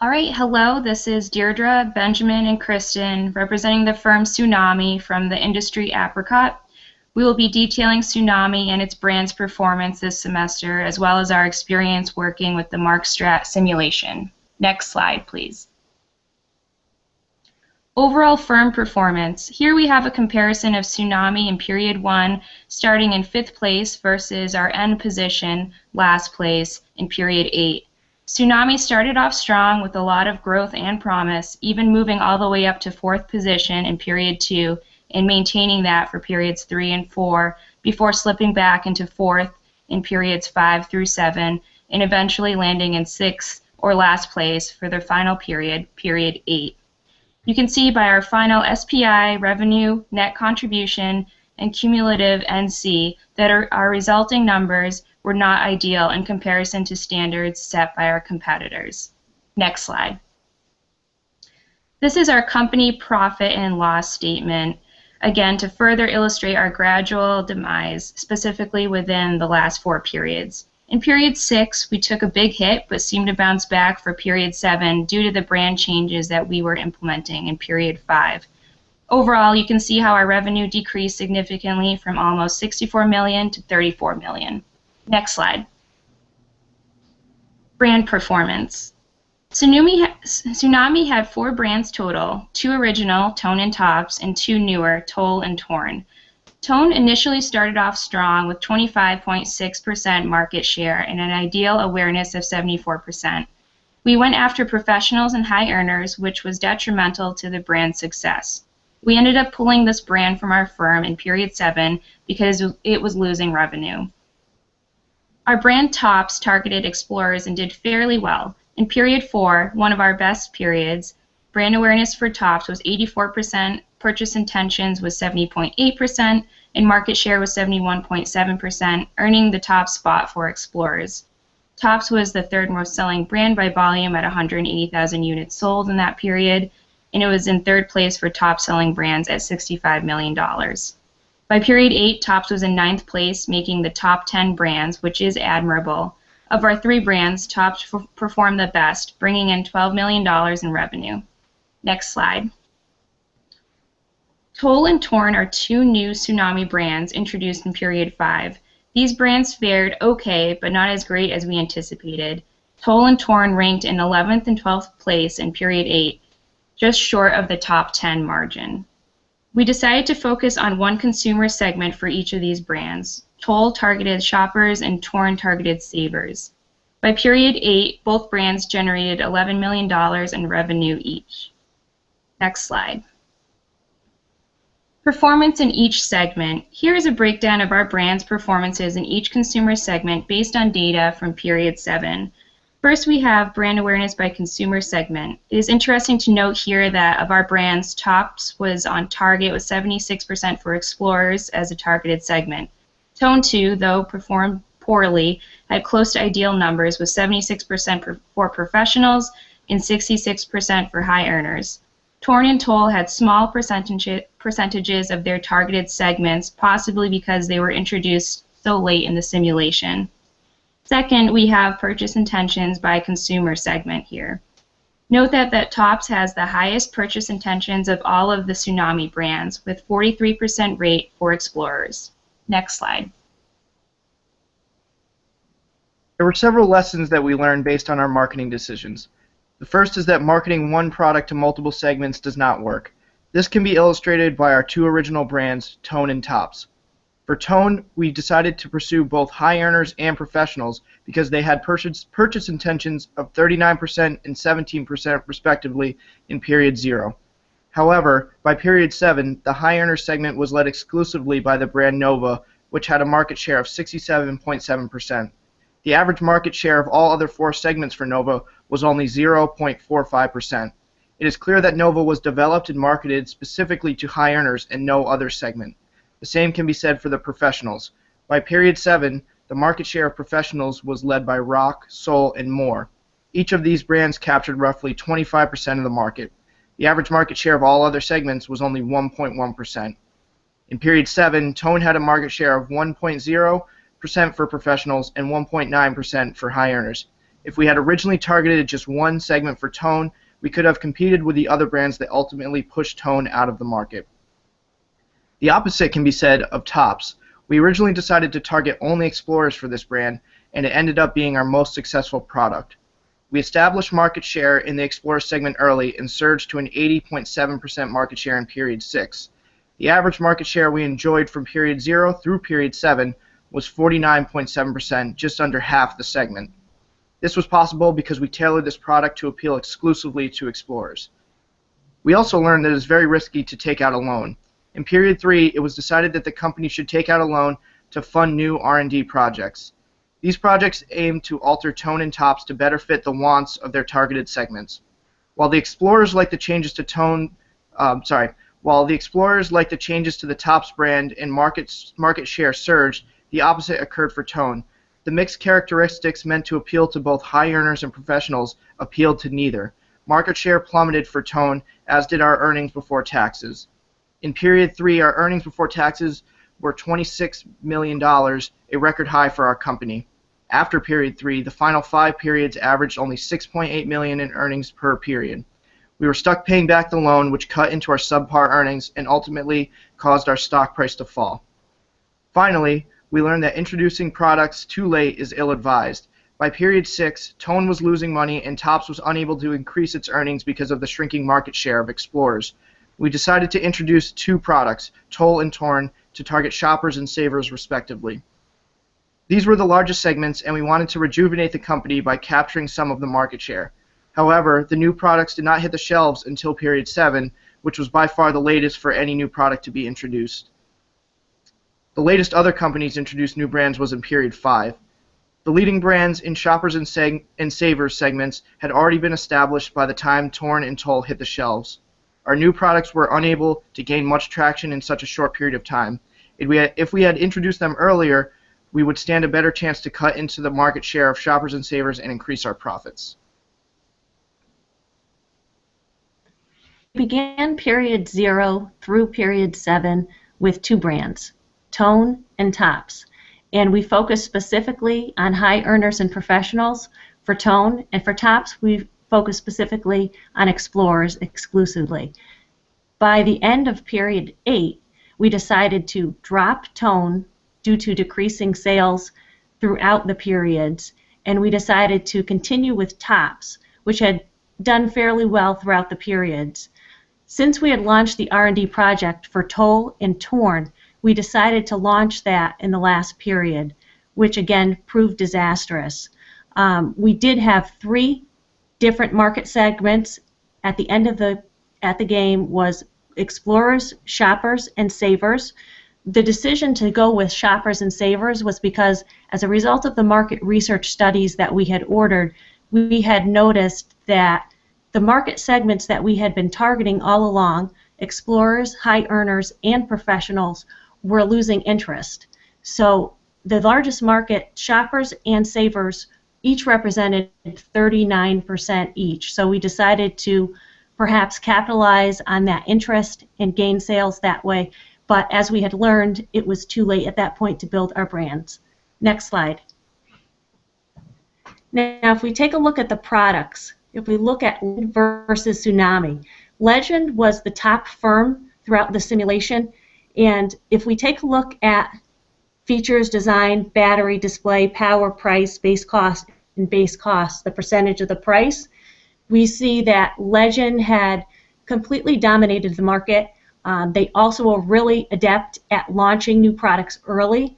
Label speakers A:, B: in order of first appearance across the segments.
A: All right, hello, this is Deirdre, Benjamin, and Kristen representing the firm Tsunami from the industry Apricot. We will be detailing Tsunami and its brand's performance this semester, as well as our experience working with the MarkStrat simulation. Next slide, please. Overall firm performance. Here we have a comparison of Tsunami in period 1, starting in 5th place versus our end position, last place, in period 8. Tsunami started off strong with a lot of growth and promise, even moving all the way up to 4th position in period 2 and maintaining that for periods 3 and 4 before slipping back into 4th in periods 5 through 7 and eventually landing in 6th or last place for their final period, period 8. You can see by our final SPI, revenue, net contribution, and cumulative NC that our resulting numbers were not ideal in comparison to standards set by our competitors. Next slide. This is our company profit and loss statement, again to further illustrate our gradual demise, specifically within the last 4 periods. In period 6, we took a big hit but seemed to bounce back for period 7 due to the brand changes that we were implementing in period 5. Overall, you can see how our revenue decreased significantly from almost $64 million to $34 million. Next slide. Brand performance. Tsunami had 4 brands total, 2 original, Tone and Tops, and 2 newer, Toll and Torn. Tone initially started off strong with 25.6% market share and an ideal awareness of 74%. We went after professionals and high earners, which was detrimental to the brand's success. We ended up pulling this brand from our firm in period 7 because it was losing revenue. Our brand Tops targeted explorers and did fairly well. In period 4, one of our best periods, brand awareness for Tops was 84%, purchase intentions was 70.8%, and market share was 71.7%, earning the top spot for explorers. Tops was the 3rd most selling brand by volume at 180,000 units sold in that period, and it was in 3rd place for top selling brands at $65 million. By period 8, Tops was in 9th place, making the top 10 brands, which is admirable. Of our 3 brands, Tops performed the best, bringing in $12 million in revenue. Next slide. Toll and Torn are 2 new Tsunami brands introduced in period 5. These brands fared okay, but not as great as we anticipated. Toll and Torn ranked in 11th and 12th place in period 8, just short of the top 10 margin. We decided to focus on one consumer segment for each of these brands. Toll targeted shoppers and Torn targeted savers. By period 8, both brands generated $11 million in revenue each. Next slide. Performance in each segment. Here is a breakdown of our brand's performances in each consumer segment based on data from period 7. First, we have brand awareness by consumer segment. It is interesting to note here that of our brands, Tops was on target with 76% for explorers as a targeted segment. Tone 2, though performed poorly, had close to ideal numbers with 76% for professionals and 66% for high earners. Torn and Toll had small percentages of their targeted segments, possibly because they were introduced so late in the simulation. Second, we have purchase intentions by consumer segment here. Note that Tops has the highest purchase intentions of all of the Tsunami brands, with 43% rate for explorers. Next slide.
B: There were several lessons that we learned based on our marketing decisions. The first is that marketing one product to multiple segments does not work. This can be illustrated by our 2 original brands, Tone and Tops. For Tone, we decided to pursue both high earners and professionals because they had purchase intentions of 39% and 17% respectively in period 0. However, by period 7, the high earner segment was led exclusively by the brand Nova, which had a market share of 67.7%. The average market share of all other 4 segments for Nova was only 0.45%. It is clear that Nova was developed and marketed specifically to high earners and no other segment. The same can be said for the professionals. By period 7, the market share of professionals was led by Rock, Soul, and More. Each of these brands captured roughly 25% of the market. The average market share of all other segments was only 1.1%. In period 7, Tone had a market share of 1.0% for professionals and 1.9% for high earners. If we had originally targeted just one segment for tone, we could have competed with the other brands that ultimately pushed tone out of the market. The opposite can be said of tops. We originally decided to target only Explorers for this brand, and it ended up being our most successful product. We established market share in the Explorer segment early and surged to an 80.7% market share in period 6. The average market share we enjoyed from period 0 through period 7 was 49.7%, just under half the segment. This was possible because we tailored this product to appeal exclusively to Explorers. We also learned that it is very risky to take out a loan. In period 3, it was decided that the company should take out a loan to fund new R&D projects. These projects aim to alter tone and tops to better fit the wants of their targeted segments. While the Explorers like the changes to the tops brand and market share surged, the opposite occurred for tone. The mixed characteristics meant to appeal to both high earners and professionals appealed to neither. Market share plummeted for tone, as did our earnings before taxes. In period 3, our earnings before taxes were $26 million, a record high for our company. After period 3, the final 5 periods averaged only $6.8 million in earnings per period. We were stuck paying back the loan, which cut into our subpar earnings and ultimately caused our stock price to fall. Finally, we learned that introducing products too late is ill-advised. By period 6, Tone was losing money and Tops was unable to increase its earnings because of the shrinking market share of Explorers. We decided to introduce 2 products, Toll and Torn, to target shoppers and savers respectively. These were the largest segments, and we wanted to rejuvenate the company by capturing some of the market share. However, the new products did not hit the shelves until period 7, which was by far the latest for any new product to be introduced. The latest other companies introduced new brands was in period 5. The leading brands in shoppers and savers segments had already been established by the time Torn and Toll hit the shelves. Our new products were unable to gain much traction in such a short period of time. If we had introduced them earlier, we would stand a better chance to cut into the market share of shoppers and savers and increase our profits.
C: We began period 0 through period 7 with 2 brands, Tone and Tops, and we focused specifically on high earners and professionals for Tone, and for Tops we focused specifically on Explorers exclusively. By the end of period 8, we decided to drop Tone due to decreasing sales throughout the periods, and we decided to continue with Tops, which had done fairly well throughout the periods. Since we had launched the R&D project for Toll and Torn, we decided to launch that in the last period, which again proved disastrous. We did have 3 different market segments. At the end of the game was Explorers, Shoppers, and Savers. The decision to go with Shoppers and Savers was because, as a result of the market research studies that we had ordered, we had noticed that the market segments that we had been targeting all along, Explorers, high earners, and professionals, were losing interest. So the largest market, Shoppers and Savers, each represented 39% each. So we decided to perhaps capitalize on that interest and gain sales that way. But as we had learned, it was too late at that point to build our brands. Next slide. Now, if we take a look at the products, if we look at Legend versus Tsunami, Legend was the top firm throughout the simulation. And if we take a look at features, design, battery, display, power, price, base cost, and base cost, the percentage of the price, we see that Legend had completely dominated the market. They also were really adept at launching new products early.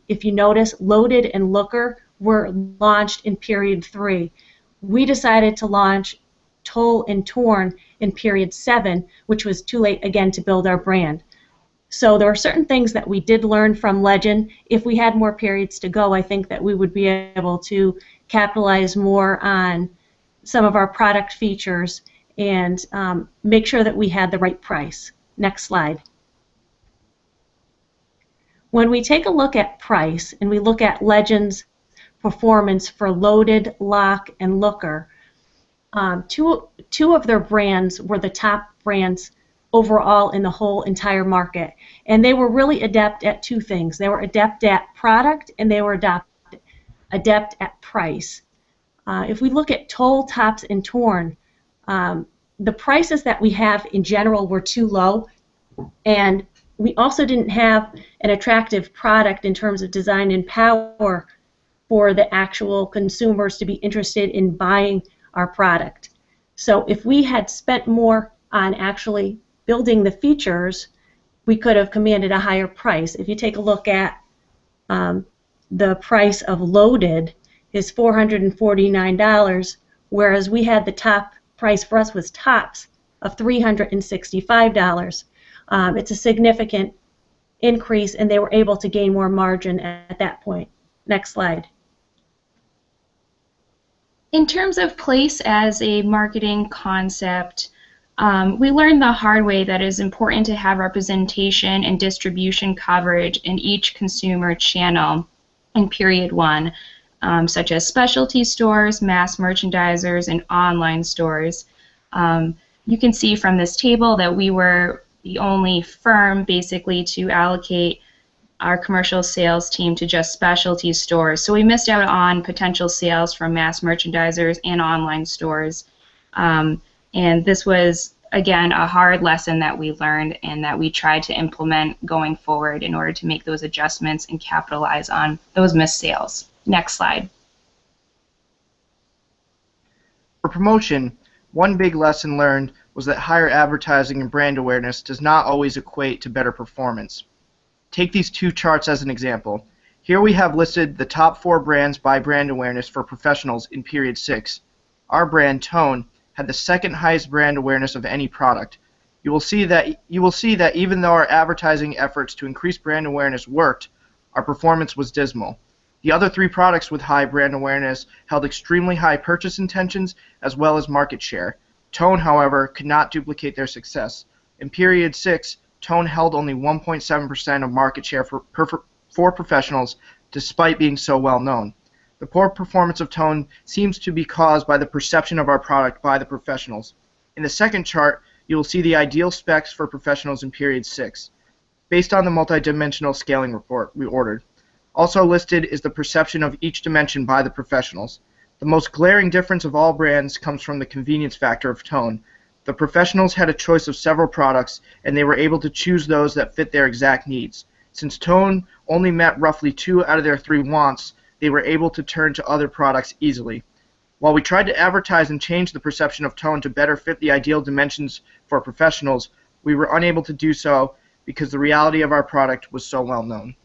C: If you notice, Loaded and Looker were launched in period 3. We decided to launch Toll and Torn in period 7, which was too late again to build our brand. So there are certain things that we did learn from Legend. If we had more periods to go, I think that we would be able to capitalize more on some of our product features and make sure that we had the right price. Next slide. When we take a look at price and we look at Legend's performance for Loaded, Lock, and Looker, two of their brands were the top brands overall in the whole entire market. And they were really adept at 2 things. They were adept at product and they were adept at price. If we look at Toll, Tops, and Torn, the prices that we have in general were too low, and we also didn't have an attractive product in terms of design and power for the actual consumers to be interested in buying our product. So if we had spent more on actually building the features, we could have commanded a higher price. If you take a look at the price of Loaded is $449, whereas we had the top price for us was Tops of $365. It's a significant increase, and they were able to gain more margin at that point. Next slide.
A: In terms of place as a marketing concept, we learned the hard way that it is important to have representation and distribution coverage in each consumer channel in period 1, such as specialty stores, mass merchandisers, and online stores. You can see from this table that we were the only firm basically to allocate our commercial sales team to just specialty stores. So we missed out on potential sales from mass merchandisers and online stores. And this was, again, a hard lesson that we learned and that we tried to implement going forward in order to make those adjustments and capitalize on those missed sales. Next slide.
B: For promotion, one big lesson learned was that higher advertising and brand awareness does not always equate to better performance. Take these two charts as an example. Here we have listed the top 4 brands by brand awareness for professionals in period 6. Our brand, Tone, had the second highest brand awareness of any product. You will see that even though our advertising efforts to increase brand awareness worked, our performance was dismal. The other 3 products with high brand awareness held extremely high purchase intentions as well as market share. Tone, however, could not duplicate their success. In period 6, Tone held only 1.7% of market share for professionals, despite being so well known. The poor performance of Tone seems to be caused by the perception of our product by the professionals. In the second chart, you will see the ideal specs for professionals in period 6, based on the multidimensional scaling report we ordered. Also listed is the perception of each dimension by the professionals. The most glaring difference of all brands comes from the convenience factor of Tone. The professionals had a choice of several products, and they were able to choose those that fit their exact needs. Since Tone only met roughly 2 out of their 3 wants, they were able to turn to other products easily. While we tried to advertise and change the perception of Tone to better fit the ideal dimensions for professionals, we were unable to do so because the reality of our product was so well known.